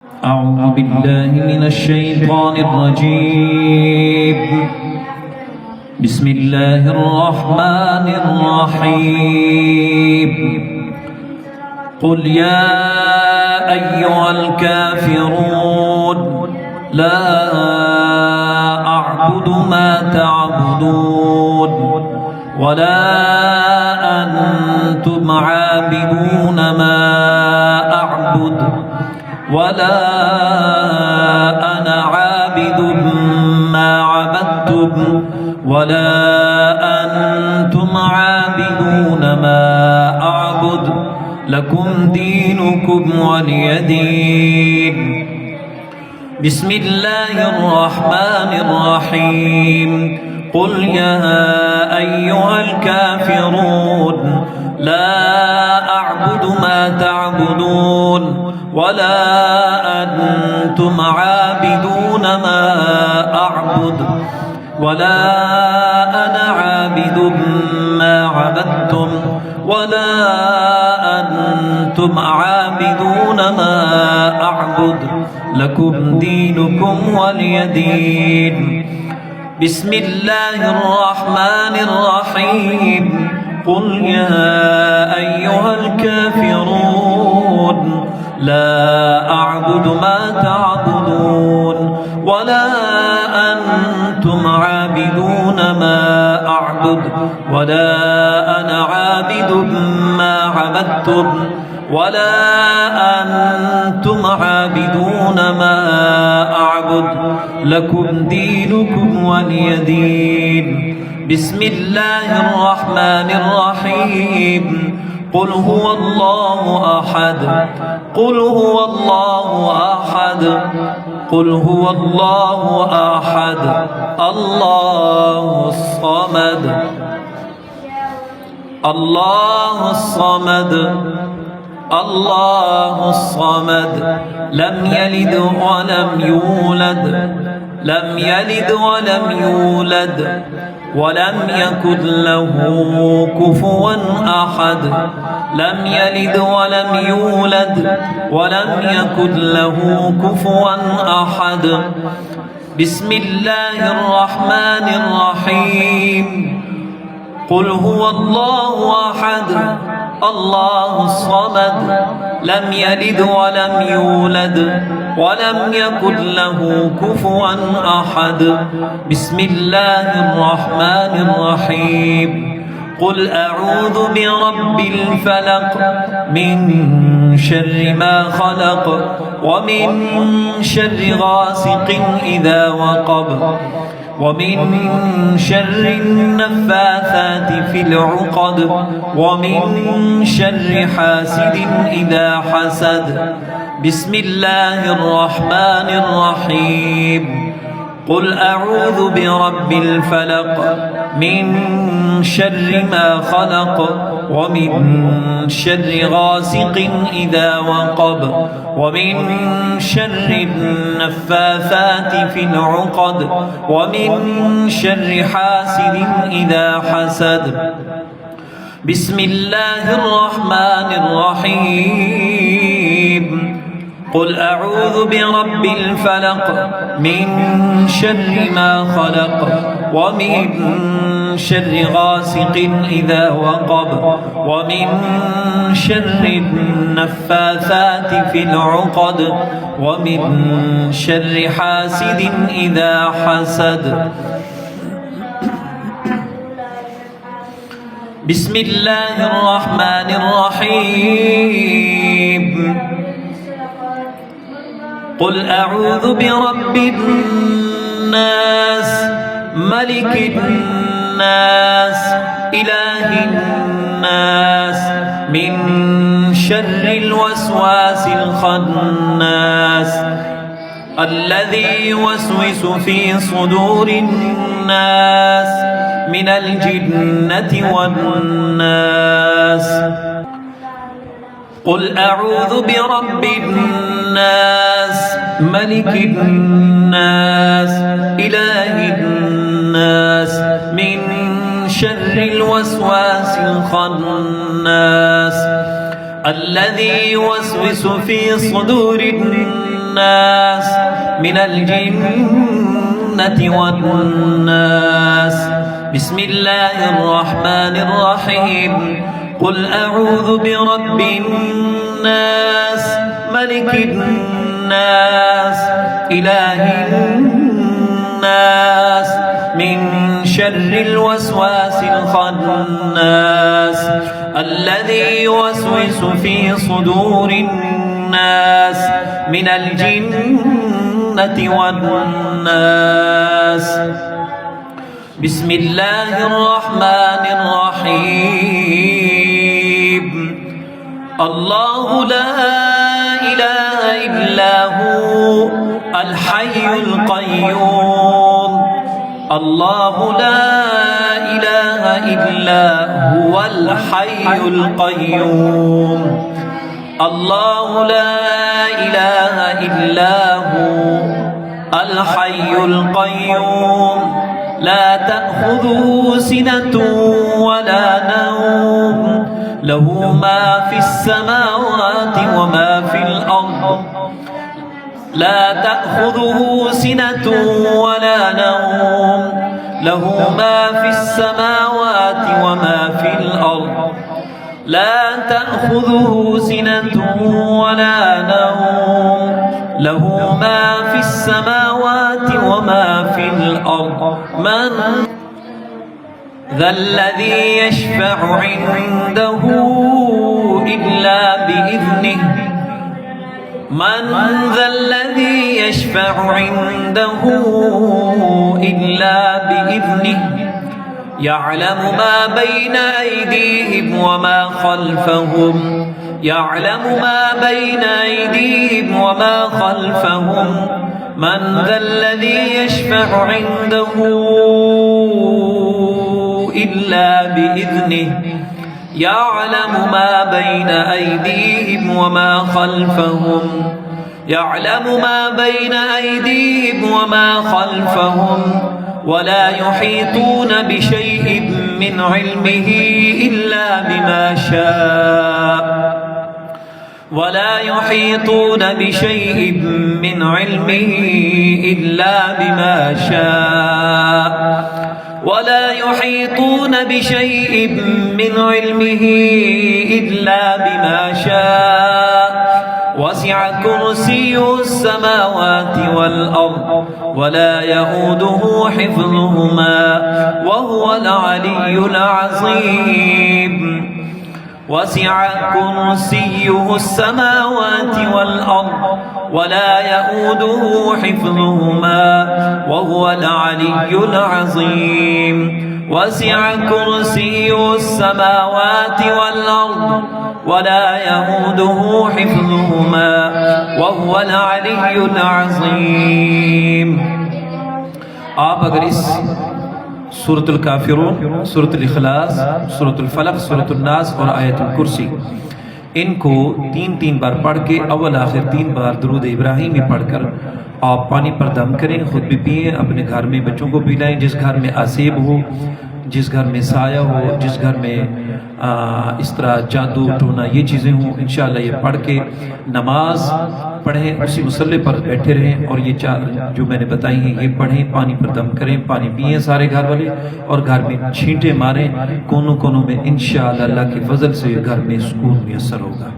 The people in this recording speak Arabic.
أعوذ بالله من الشيطان الرجيم. بسم الله الرحمن الرحيم. قل يا أيها الكافرون لا أعبد ما تعبدون ولا أنتم عابدون ما أعبد ولا أنا عابد ما عبدتم ولا أنتم عابدون ما أعبد لكم دينكم ولي دين. بسم الله الرحمن الرحيم. قل يا أيها الكافرون لا أعبد ما تعبدون ولا أنتم عابدون ما أعبد ولا أنا عابد ما عبدتم ولا أنتم عابدون ما أعبد لكم دينكم ولي دين. بسم الله الرحمن الرحيم. قل يا أيها الكافرون لا أعبد ما تعبدون ولا أنتم عابدون ما أعبد ولا أنا عابد ما عبدتم ولا أنتم عابدون ما أعبد لكم دينكم ولي دين. بسم الله الرحمن الرحيم. قل هو الله أحد قل هو الله أحد قل هو الله أحد الله الصمد الله الصمد الله الصمد لم يلد ولم يولد لم يلد ولم يولد ولم يكن له كفوا أحد لم يلد ولم يولد ولم يكن له كفوا أحد. بسم الله الرحمن الرحيم. قل هو الله أحد الله الصمد لم يلد ولم يولد ولم يكن له كفوا أحد. بسم الله الرحمن الرحيم. قل أعوذ برب الفلق من شر ما خلق ومن شر غاسق إذا وقب ومن شر النفاثات في العقد ومن شر حاسد إذا حسد. بسم الله الرحمن الرحيم. قل أعوذ برب الفلق من شر ما خلق ومن شر غاسق إذا وقب ومن شر النفاثات في العقد ومن شر حاسد إذا حسد. بسم الله الرحمن الرحيم. قل أعوذ برب الفلق من شر ما خلق ومن شر غاسق إذا وقب ومن شر النفاثات في العقد ومن شر حاسد إذا حسد. بسم الله الرحمن الرحيم. قل أعوذ برب الناس ملك الناس إله الناس من شر الوسواس الخناس الذي يوسوس في صدور الناس من الجنة والناس. قل أعوذ برب الناس ملك الناس إله الناس من شر الوسواس الخناس الذي يوسوس في صدور الناس الناس من الجنة والناس. بسم الله الرحمن الرحيم. قل أعوذ برب الناس ملك الناس إله الناس من شر الوسواس الخناس الذي يوسوس في صدور الناس من الجنة والناس. بسم الله الرحمن الرحيم. الله لا إله إلا هو الحي القيوم. الله لا إله إلا هو الحي القيوم. الله لا إله إلا هو الحي القيوم لا تأخذه سنة ولا نوم له ما في السماوات وما في الأرض. لا تأخذه سنة ولا نوم له ما في السماوات وما في الأرض. لا تأخذه سنة ولا نوم له ما في السماوات وما في الأرض. من ذا الذي يشفع عنده إلا بإذنه. من ذا الذي يشفع عنده إلا بإذنه. يعلم ما بين أيديهم وما خلفهم. يعلم ما بين أيديهم وما خلفهم. من ذا الذي يشفع عنده إلا بإذنه. يعلم ما بين أيديهم وما خلفهم. يعلم ما بين أيديهم وما خلفهم ولا يحيطون بشيء من علمه إلا بما شاء. ولا يحيطون بشيء من علمه إلا بما شاء. ولا يحيطون بشيء من علمه إلا بما شاء. وسع كرسيه السماوات والأرض ولا يؤوده حفظهما وهو العلي العظيم. وسع كرسيه السماوات والأرض ولا يؤوده حفظهما وهو العلي العظيم. وسع كرسيه السماوات والأرض ولا يؤوده حفظهما وهو العلي العظيم. आप अगर इस सूरतुल काफिरून, सूरतुल इखलास, सूरतुल फलक, सूरतुल नास और आयतुल कुर्सी इनको 3-3 बार पढ़ के अव्वल आखिर 3 बार दुरूद इब्राहिमी पढ़कर आप पानी पर दम करें, खुद भी पिएं, अपने घर में बच्चों को पिलाएं। जिस घर में आसेब हो, जिस घर में साया हो, जिस घर में इस तरह जादू टोना ये चीज़ें हों, इंशाअल्लाह ये पढ़ के नमाज पढ़ें, उसी मुसल्ले पर बैठे रहें और ये 4 जो मैंने बताई हैं ये पढ़ें, पानी पर दम करें, पानी पिएं सारे घर वाले और घर में छींटे मारें कोनों कोनों में। इंशाअल्लाह अल्लाह के फजल से घर में सुकून मुयस्सर होगा।